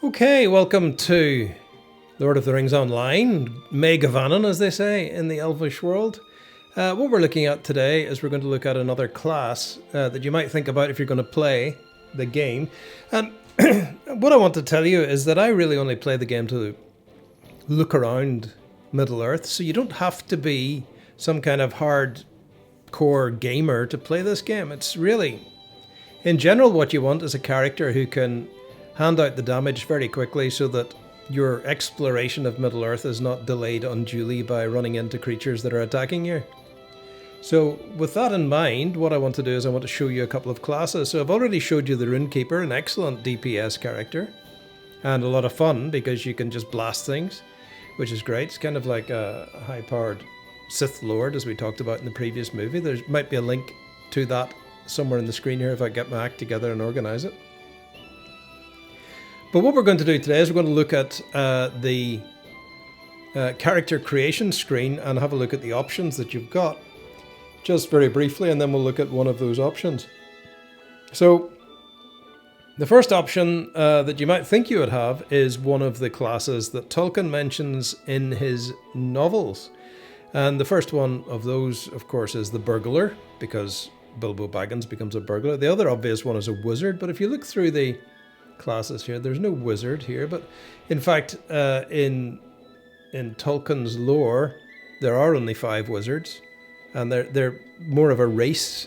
Okay, welcome to Lord of the Rings Online, Megavanon as they say in the Elvish world. What we're looking at today is we're going to look at another class that you might think about if you're going to play the game. And what I want to tell you is that I really only play the game to look around Middle-earth, so you don't have to be some kind of hardcore gamer to play this game. It's really, in general, what you want is a character who can hand out the damage very quickly so that your exploration of Middle-earth is not delayed unduly by running into creatures that are attacking you. So with that in mind, what I want to do is I want to show you a couple of classes. So I've already showed you the Runekeeper, an excellent DPS character, and a lot of fun because you can just blast things, which is great. It's kind of like a high-powered Sith Lord, as we talked about in the previous movie. There might be a link to that somewhere in the screen here if I get my act together and organise it. But what we're going to do today is we're going to look at the character creation screen and have a look at the options that you've got, just very briefly, and then we'll look at one of those options. So the first option that you might think you would have is one of the classes that Tolkien mentions in his novels. And the first one of those, of course, is the burglar, because Bilbo Baggins becomes a burglar. The other obvious one is a wizard, but if you look through the classes here, there's no wizard here, but in fact in Tolkien's lore there are only 5 wizards, and they're more of a race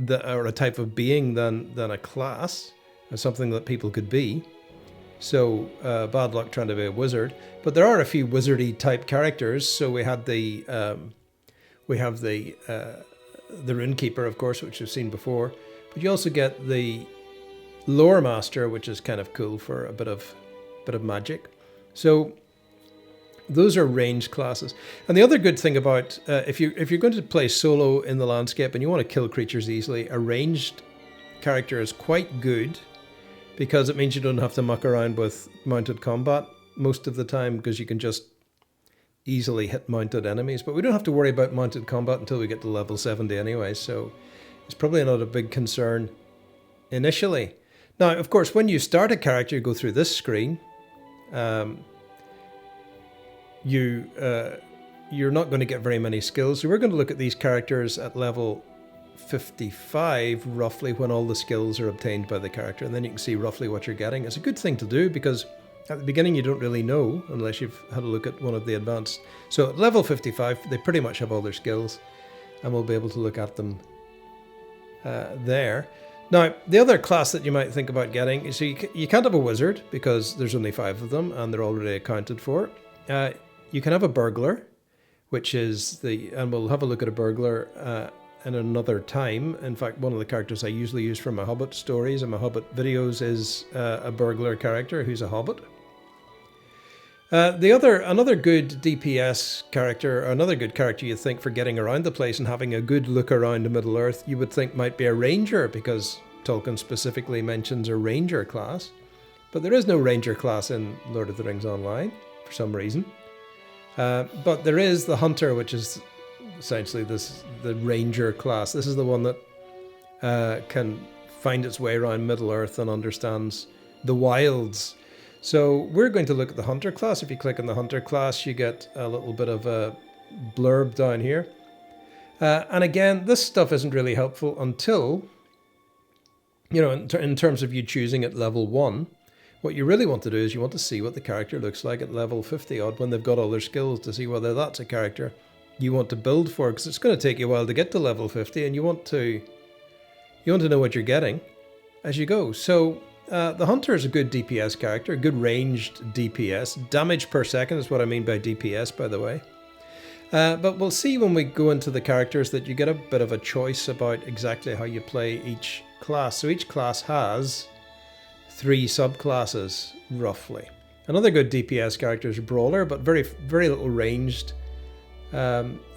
or a type of being than a class, or something that people could be. So bad luck trying to be a wizard, but there are a few wizardy type characters. So we have the Runekeeper, of course, which you've seen before, but you also get the Lore Master, which is kind of cool for a bit of magic. So those are ranged classes. And the other good thing about if you're going to play solo in the landscape and you want to kill creatures easily, a ranged character is quite good because it means you don't have to muck around with mounted combat most of the time, because you can just easily hit mounted enemies. But we don't have to worry about mounted combat until we get to level 70 anyway, so it's probably not a big concern initially. Now, of course, when you start a character, you go through this screen. You're not going to get very many skills. So we're going to look at these characters at level 55, roughly, when all the skills are obtained by the character. And then you can see roughly what you're getting. It's a good thing to do because at the beginning you don't really know unless you've had a look at one of the advanced. So at level 55, they pretty much have all their skills, and we'll be able to look at them there. Now, the other class that you might think about getting is, so you can't have a wizard because there's only 5 of them and they're already accounted for. You can have a burglar, which is and we'll have a look at a burglar in another time. In fact, one of the characters I usually use for my Hobbit stories and my Hobbit videos is a burglar character who's a hobbit. Another good DPS character, or another good character you think for getting around the place and having a good look around Middle-earth, you would think might be a ranger, because Tolkien specifically mentions a ranger class. But there is no ranger class in Lord of the Rings Online, for some reason. But there is the hunter, which is essentially the ranger class. This is the one that can find its way around Middle-earth and understands the wilds. So we're going to look at the Hunter class. If you click on the Hunter class, you get a little bit of a blurb down here. And again, this stuff isn't really helpful until, in terms of you choosing at level 1. What you really want to do is you want to see what the character looks like at level 50 odd when they've got all their skills, to see whether that's a character you want to build for, because it's going to take you a while to get to level 50, and you want to know what you're getting as you go. So the Hunter is a good DPS character, a good ranged DPS. Damage per second is what I mean by DPS, by the way. But we'll see when we go into the characters that you get a bit of a choice about exactly how you play each class. So each class has 3 subclasses, roughly. Another good DPS character is a Brawler, but very, very little ranged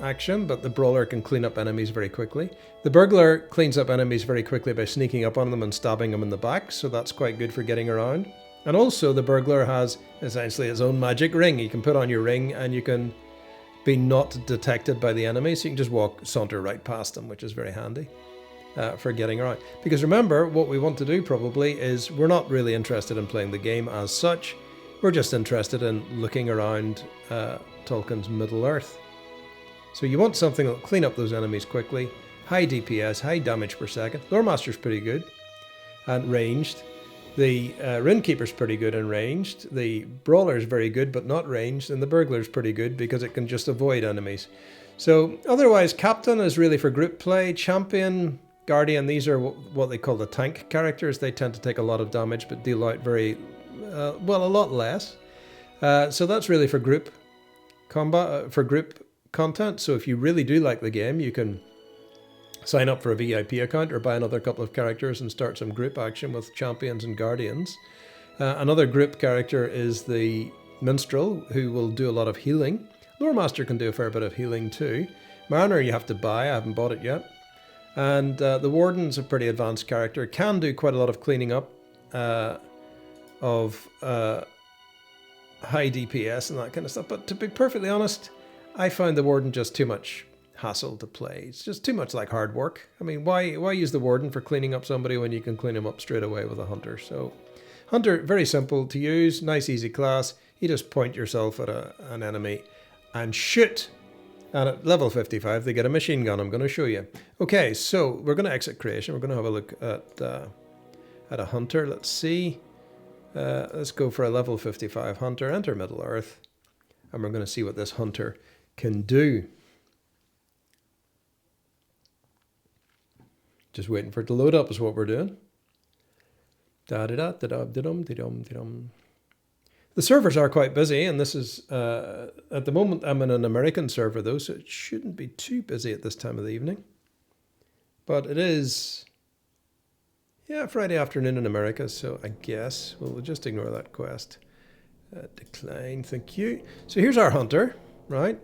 action, but the Brawler can clean up enemies very quickly. The Burglar cleans up enemies very quickly by sneaking up on them and stabbing them in the back, so that's quite good for getting around. And also the Burglar has essentially his own magic ring. You can put on your ring and you can be not detected by the enemy, so you can just saunter right past them, which is very handy. for getting around. Because remember, what we want to do probably is we're not really interested in playing the game as such. We're just interested in looking around Tolkien's Middle-earth. So you want something that'll clean up those enemies quickly. High DPS, high damage per second. Loremaster's pretty good. And ranged. The Runekeeper's pretty good and ranged. The Brawler's very good but not ranged. And the Burglar's pretty good because it can just avoid enemies. So otherwise, Captain is really for group play. Champion, Guardian, these are what they call the tank characters. They tend to take a lot of damage but deal out very, well, a lot less. So that's really for group combat, for group content. So if you really do like the game, you can sign up for a VIP account or buy another couple of characters and start some group action with champions and guardians. Another group character is the Minstrel, who will do a lot of healing. Loremaster can do a fair bit of healing too. Mariner you have to buy, I haven't bought it yet. And the Warden's a pretty advanced character, can do quite a lot of cleaning up of high DPS and that kind of stuff. But to be perfectly honest, I find the Warden just too much hassle to play. It's just too much like hard work. I mean, why use the Warden for cleaning up somebody when you can clean him up straight away with a Hunter? So Hunter, very simple to use, nice easy class. You just point yourself at an enemy and shoot. And at level 55, they get a machine gun. I'm going to show you. Okay, so we're going to exit creation. We're going to have a look at a Hunter. Let's see. Let's go for a level 55 Hunter. Enter Middle-earth. And we're going to see what this Hunter can do. Just waiting for it to load up is what we're doing. Da-da-da-da-da-dum-dum-dum-dum. The servers are quite busy, and this is, at the moment, I'm in an American server, though, so it shouldn't be too busy at this time of the evening. But it is, yeah, Friday afternoon in America, so I guess we'll just ignore that quest. Decline, thank you. So here's our Hunter, right?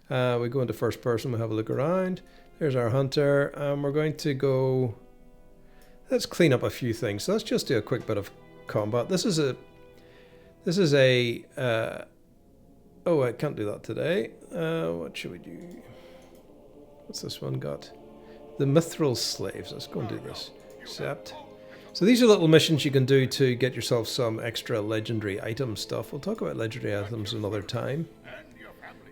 We go into first person, we have a look around. There's our Hunter, and we're going to go, let's clean up a few things. So let's just do a quick bit of combat. This is a, oh, I can't do that today. What should we do? What's this one got? The Mithril Slaves. Let's go and do this. Accept. So these are little missions you can do to get yourself some extra legendary item stuff. We'll talk about legendary items another time.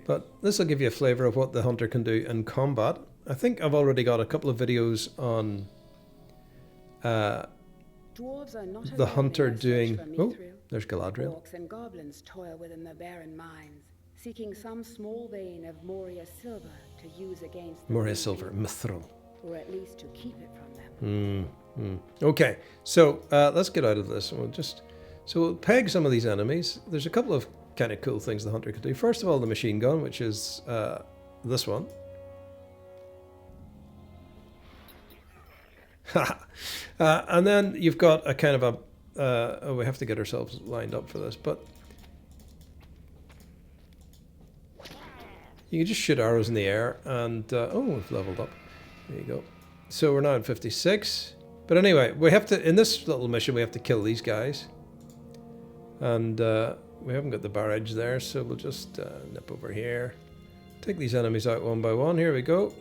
But this will give you a flavour of what the Hunter can do in combat. I think I've already got a couple of videos on the Hunter doing... Oh, there's Galadriel. Orcs and goblins toil within the barren mines, seeking some small vein of Moria silver to use against Moria silver, mithril. Or at least to keep it from them. Okay, so let's get out of this. We'll peg some of these enemies. There's a couple of kind of cool things the Hunter could do. First of all, the machine gun, which is this one. And then you've got a kind of a oh, we have to get ourselves lined up for this, but you can just shoot arrows in the air and oh, we've leveled up. There you go. So we're now at 56. But anyway, we have to, in this little mission, we have to kill these guys. And we haven't got the barrage there, so we'll just nip over here. Take these enemies out one by one. Here we go.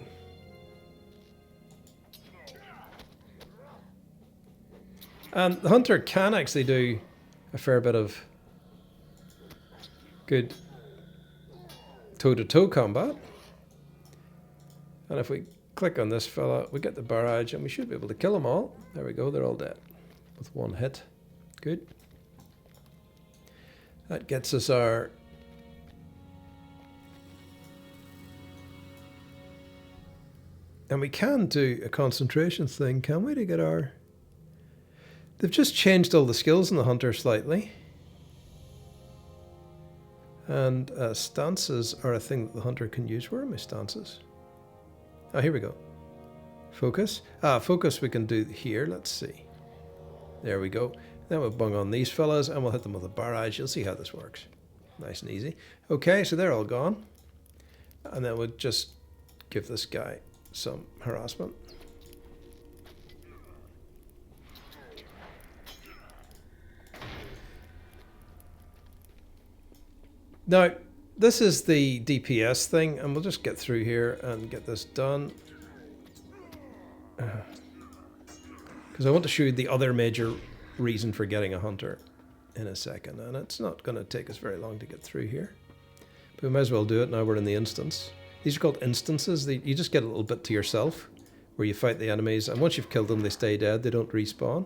And the Hunter can actually do a fair bit of good toe-to-toe combat. And if we click on this fella, we get the barrage and we should be able to kill them all. There we go, they're all dead with one hit. Good. That gets us our... And we can do a concentration thing, can we, to get our... They've just changed all the skills in the Hunter slightly. And stances are a thing that the Hunter can use. Where are my stances? Ah, here we go. Focus. Focus we can do here. Let's see. There we go. Then we'll bung on these fellas and we'll hit them with a barrage. You'll see how this works. Nice and easy. Okay, so they're all gone. And then we'll just give this guy some harassment. Now, this is the DPS thing, and we'll just get through here and get this done. Because I want to show you the other major reason for getting a hunter in a second. And it's not going to take us very long to get through here. But we might as well do it now we're in the instance. These are called instances. You just get a little bit to yourself where you fight the enemies. And once you've killed them, they stay dead. They don't respawn.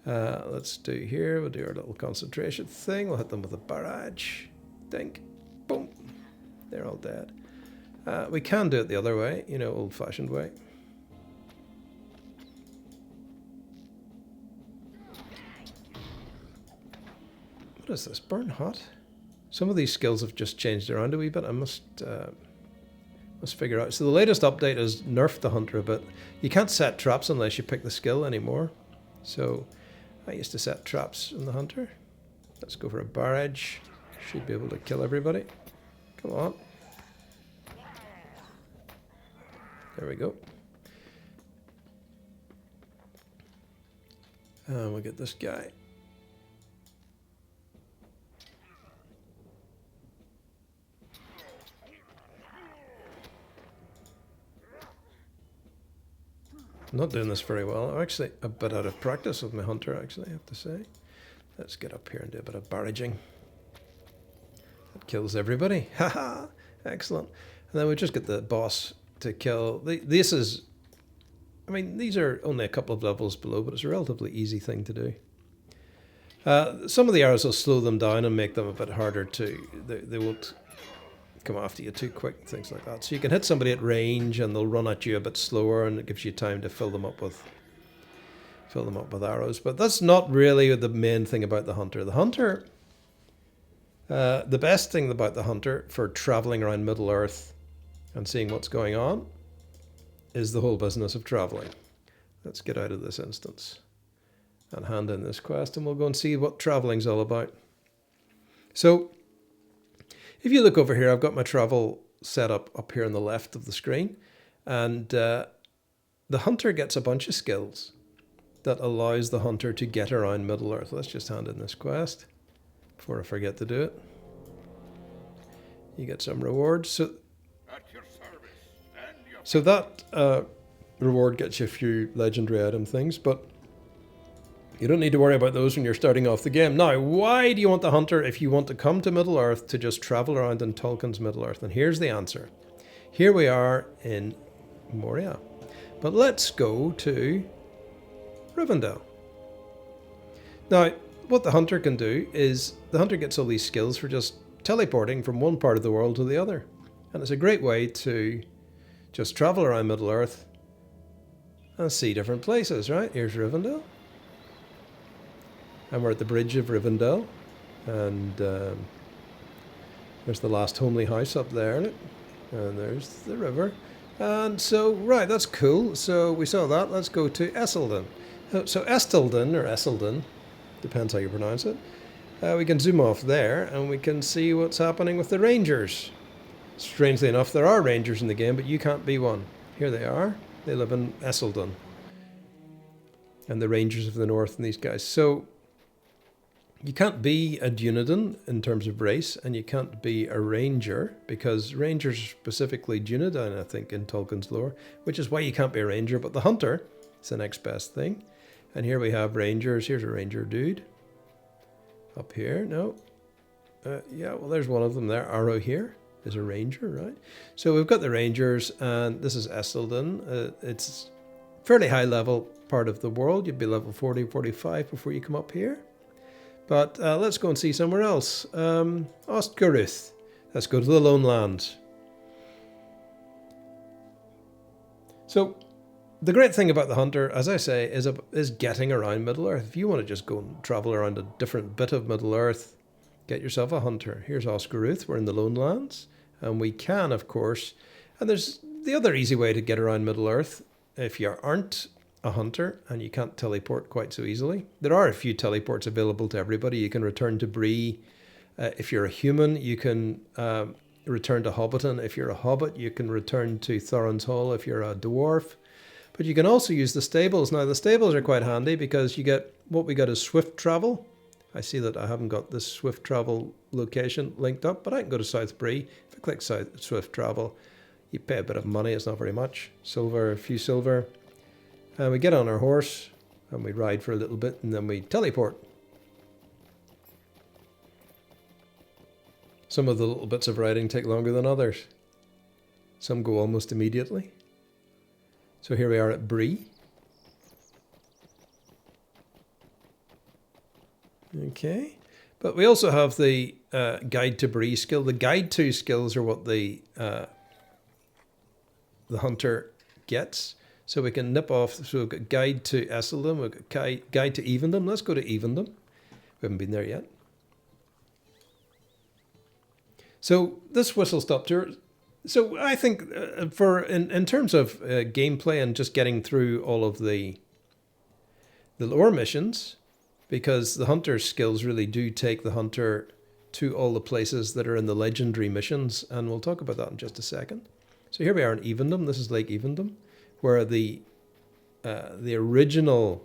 Let's do here. We'll do our little concentration thing. We'll hit them with a barrage. Dink. Boom. They're all dead. We can do it the other way, you know, old-fashioned way. What is this? Burn hot? Some of these skills have just changed around a wee bit. I must figure out. So the latest update has nerfed the hunter a bit. You can't set traps unless you pick the skill anymore. So I used to set traps in the hunter. Let's go for a barrage. Should be able to kill everybody. Come on. There we go. And we'll get this guy. I'm not doing this very well. I'm actually a bit out of practice with my hunter, actually, I have to say. Let's get up here and do a bit of barraging. That kills everybody. Haha! Excellent. And then we just get the boss to kill. This is... I mean, these are only a couple of levels below, but it's a relatively easy thing to do. Some of the arrows will slow them down and make them a bit harder to... They won't come after you too quick, things like that. So you can hit somebody at range and they'll run at you a bit slower, and it gives you time to fill them up with arrows. But that's not really the main thing about the hunter. The hunter, the best thing about the hunter for traveling around Middle Earth and seeing what's going on is the whole business of traveling. Let's get out of this instance and hand in this quest, and we'll go and see what traveling's all about. So if you look over here, I've got my travel set up here on the left of the screen, and the hunter gets a bunch of skills that allows the hunter to get around Middle Earth. Let's just hand in this quest before I forget to do it. You get some rewards. So that reward gets you a few legendary item things, but you don't need to worry about those when you're starting off the game. Now, why do you want the hunter if you want to come to Middle Earth to just travel around in Tolkien's Middle Earth? And here's the answer. Here we are in Moria. But let's go to Rivendell. Now, what the hunter can do is the hunter gets all these skills for just teleporting from one part of the world to the other. And it's a great way to just travel around Middle Earth and see different places, right? Here's Rivendell. And we're at the bridge of Rivendell, and there's the last homely house up there, and there's the river. And so, right, that's cool. So we saw that. Let's go to Esselden. So Estelden, or Esselden, depends how you pronounce it. We can zoom off there, and we can see what's happening with the rangers. Strangely enough, there are rangers in the game, but you can't be one. Here they are. They live in Esselden. And the Rangers of the North and these guys. So you can't be a Dunedain in terms of race, and you can't be a ranger, because rangers are specifically Dunedain, I think, in Tolkien's lore, which is why you can't be a ranger. But the hunter is the next best thing. And here we have rangers. Here's a ranger dude. Up here, no. Yeah, well, there's one of them there. Arrow here is a ranger, right? So we've got the rangers, and this is Esselden. It's fairly high level part of the world. You'd be level 40, 45 before you come up here. But let's go and see somewhere else. Ostgaruth. Let's go to the Lone Lands. So the great thing about the hunter, as I say, is getting around Middle Earth. If you want to just go and travel around a different bit of Middle Earth, get yourself a hunter. Here's Ostgaruth. We're in the Lone Lands. And we can, of course, and there's the other easy way to get around Middle Earth if you aren't a hunter and you can't teleport quite so easily. There are a few teleports available to everybody. You can return to Bree. If you're a human, you can return to Hobbiton. If you're a hobbit, you can return to Thorin's Hall if you're a dwarf. But you can also use the stables. Now, the stables are quite handy because you get, what we got is swift travel. I see that I haven't got this swift travel location linked up, but I can go to South Bree. If I click swift travel, you pay a bit of money. It's not very much. Silver, a few silver. And we get on our horse And we ride for a little bit and then we teleport. Some of the little bits of riding take longer than others. Some go almost immediately. So here we are at Bree. Okay. But we also have the Guide to Bree skill. The Guide to skills are what the hunter gets. So we can nip off. So we've got Guide to Esseldom. We've got Guide to Evendom. Let's go to Evendom. We haven't been there yet. So this whistle stop tour. So I think in terms of gameplay and just getting through all of the lore missions, because the hunter's skills really do take the hunter to all the places that are in the legendary missions, and we'll talk about that in just a second. So here we are in Evendom. This is Lake Evendom, where the original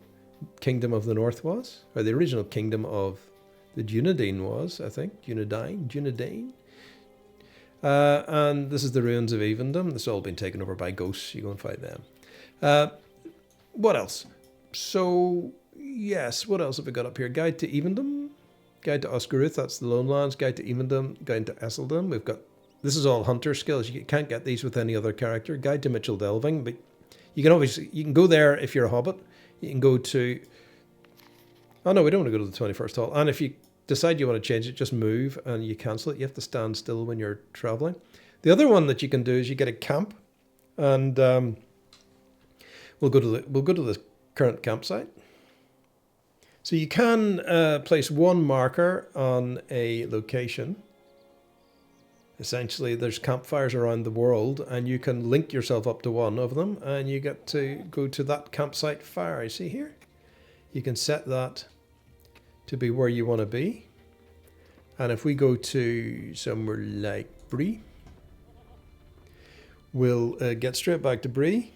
Kingdom of the North was, or the original Kingdom of the Dunedain was, I think. Dunedain. And this is the ruins of Evendom. This has all been taken over by ghosts. You go and fight them. What else? So, yes, what else have we got up here? Guide to Evendom. Guide to Oscaruth, that's the Lone Lands. Guide to Evendom. Guide to Esseldom. We've got, this is all hunter skills. You can't get these with any other character. Guide to Mitchell Delving. But you can go there if you're a hobbit. You can go to, oh no, we don't want to go to the 21st Hall. And if you decide you want to change it, just move and you cancel it. You have to stand still when you're traveling. The other one that you can do is you get a camp, and we'll go to the current campsite. So you can place one marker on a location. Essentially, there's campfires around the world, and you can link yourself up to one of them, and you get to go to that campsite fire. You see here? You can set that to be where you want to be. And if we go to somewhere like Bree, we'll get straight back to Bree.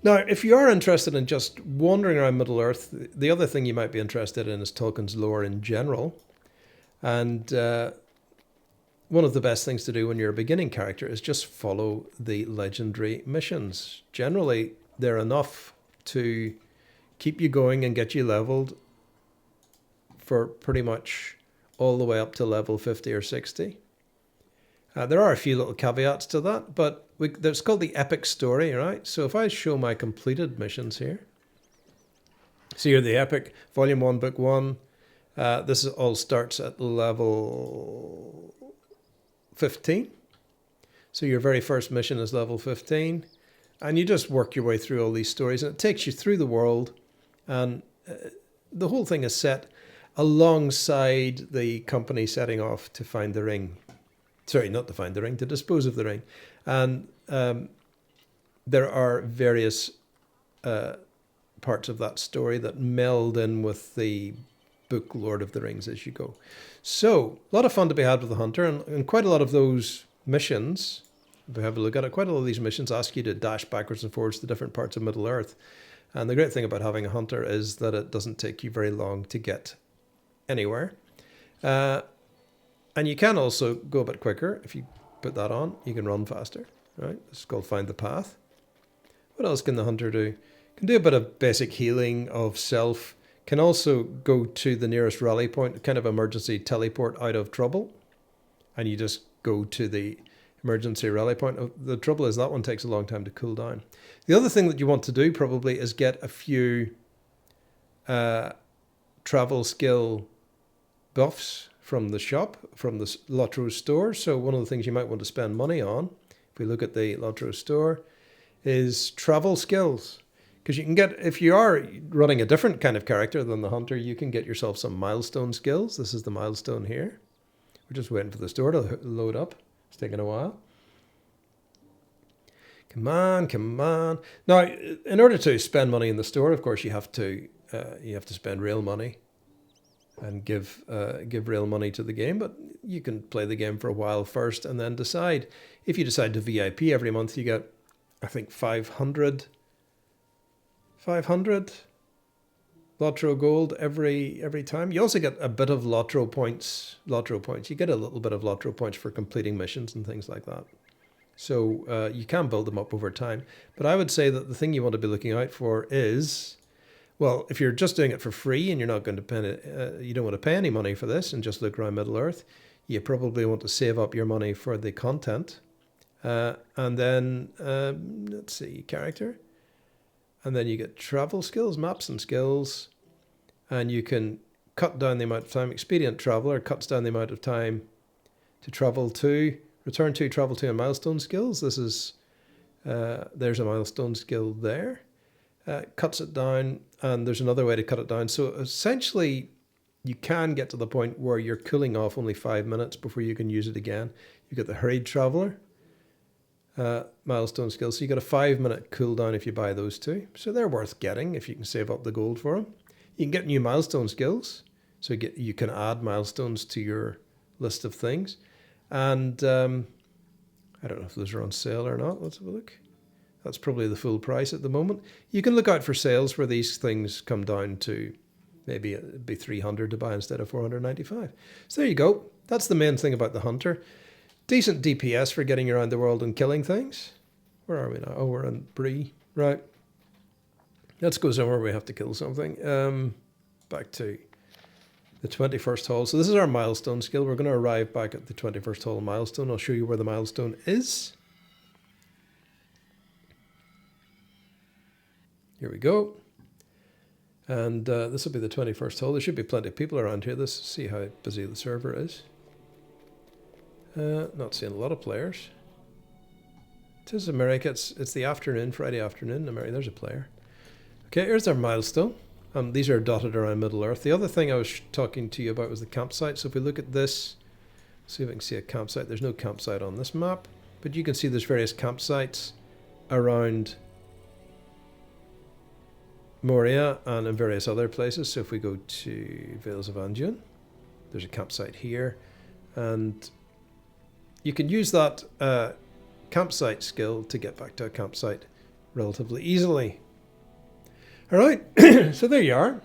Now, if you are interested in just wandering around Middle-earth, the other thing you might be interested in is Tolkien's lore in general. And one of the best things to do when you're a beginning character is just follow the legendary missions. Generally, they're enough to keep you going and get you leveled for pretty much all the way up to level 50 or 60. There are a few little caveats to that, but it's called the epic story, right? So if I show my completed missions here, so you're the epic, volume 1, book 1. This all starts at level 15. So your very first mission is level 15. And you just work your way through all these stories, and it takes you through the world. And the whole thing is set alongside the company setting off to find the ring. Sorry, not to find the ring, to dispose of the ring. And there are various parts of that story that meld in with the book Lord of the Rings as you go. So, a lot of fun to be had with the hunter, and quite a lot of those missions, if we have a look at it, quite a lot of these missions ask you to dash backwards and forwards to different parts of Middle-earth. And the great thing about having a hunter is that it doesn't take you very long to get anywhere. And you can also go a bit quicker. If you put that on, you can run faster. Right? It's called Find the Path. What else can the hunter do? Can do a bit of basic healing of self. Can also go to the nearest rally point, kind of emergency teleport out of trouble. And you just go to the emergency rally point. The trouble is that one takes a long time to cool down. The other thing that you want to do probably is get a few travel skill buffs from the shop, from the LOTRO store. So one of the things you might want to spend money on, if we look at the LOTRO store, is travel skills. Because you can get, if you are running a different kind of character than the hunter, you can get yourself some milestone skills. This is the milestone here. We're just waiting for the store to load up. It's taking a while. Come on, come on. Now, in order to spend money in the store, of course, you have to spend real money and give real money to the game. But you can play the game for a while first and then decide. If you decide to VIP every month, you get, I think, 500 LOTRO gold every time. You also get a bit of LOTRO points. You get a little bit of LOTRO points for completing missions and things like that. So you can build them up over time. But I would say that the thing you want to be looking out for is, well, if you're just doing it for free and you're not going to pay, you don't want to pay any money for this and just look around Middle Earth, you probably want to save up your money for the content. And then, let's see, character. And then you get travel skills, maps and skills. And you can cut down the amount of time. Expedient Traveler cuts down the amount of time to travel to, return to, travel to, and milestone skills. This is, there's a milestone skill there. Cuts it down, and there's another way to cut it down. So essentially, you can get to the point where you're cooling off only 5 minutes before you can use it again. You get the Hurried Traveler milestone skills. So you get a 5-minute cooldown if you buy those two. So they're worth getting if you can save up the gold for them. You can get new milestone skills. So you can add milestones to your list of things. And I don't know if those are on sale or not. Let's have a look. That's probably the full price at the moment. You can look out for sales where these things come down to maybe it'd be 300 to buy instead of 495. So there you go. That's the main thing about the Hunter. Decent DPS for getting around the world and killing things. Where are we now? Oh, we're in Bree. Right. Let's go somewhere we have to kill something. Back to the 21st hall. So this is our milestone skill. We're going to arrive back at the 21st hall milestone. I'll show you where the milestone is. Here we go. And this will be the 21st hole. There should be plenty of people around here. Let's see how busy the server is. Not seeing a lot of players. It is America. It's the afternoon, Friday afternoon in America. There's a player. Okay, here's our milestone. These are dotted around Middle Earth. The other thing I was talking to you about was the campsite. So if we look at this, see if I can see a campsite. There's no campsite on this map, but you can see there's various campsites around Moria and in various other places. So if we go to Vales of Anduin, there's a campsite here, and you can use that campsite skill to get back to a campsite relatively easily. All right, so there you are.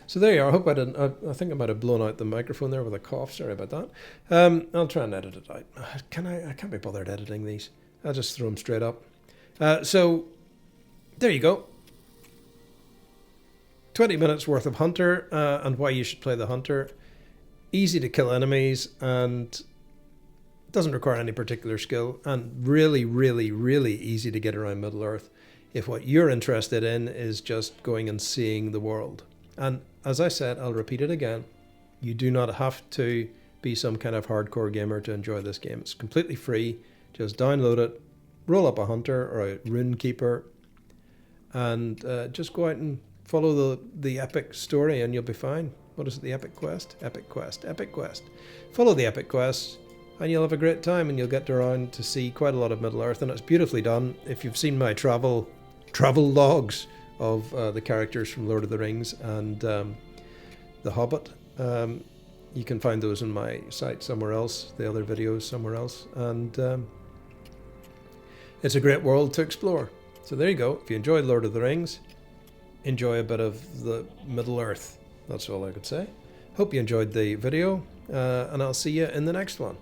So there you are. I hope I didn't. I think I might have blown out the microphone there with a cough. Sorry about that. I'll try and edit it out. I can't be bothered editing these. I'll just throw them straight up. So there you go. 20 minutes worth of Hunter and why you should play the Hunter. Easy to kill enemies and doesn't require any particular skill, and really, really, really easy to get around Middle Earth if what you're interested in is just going and seeing the world. And as I said, I'll repeat it again, you do not have to be some kind of hardcore gamer to enjoy this game. It's completely free. Just download it, roll up a Hunter or a Rune Keeper, and just go out and follow the epic story and you'll be fine. What is it, the epic quest? Epic quest, epic quest. Follow the epic quest and you'll have a great time, and you'll get around to see quite a lot of Middle Earth, and it's beautifully done. If you've seen my travel logs of the characters from Lord of the Rings and The Hobbit, you can find those on my site somewhere else, the other videos somewhere else, and it's a great world to explore. So there you go. If you enjoyed Lord of the Rings, enjoy a bit of the Middle Earth. That's all I could say. Hope you enjoyed the video, and I'll see you in the next one.